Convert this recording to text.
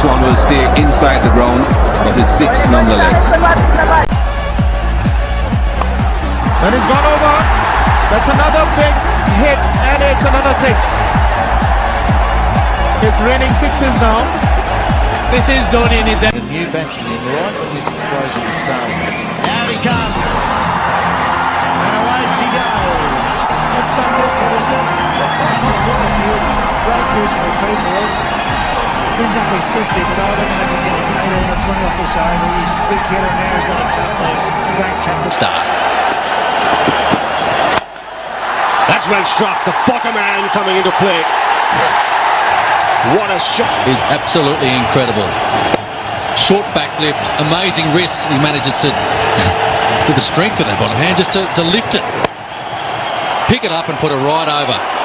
one will stay inside the ground, but it's 6 nonetheless. And it's gone over. That's another big hit, and it's another 6. It's raining 6s now. This is Dhoni in his The new batsman right when this explosion is starting. Out he comes. And away she goes. That's something else that is not great personal people. Brings up his 50, but I don't know if he can get 18 or 20 off this over. He's a big hitter now. He's got a cut there. Great cut. Start. That's well struck. The bottom hand coming into play. What a shot. Is absolutely incredible. Short back lift, amazing wrists. He manages to, with the strength of that bottom hand, just to lift it. Pick it up and put it right over.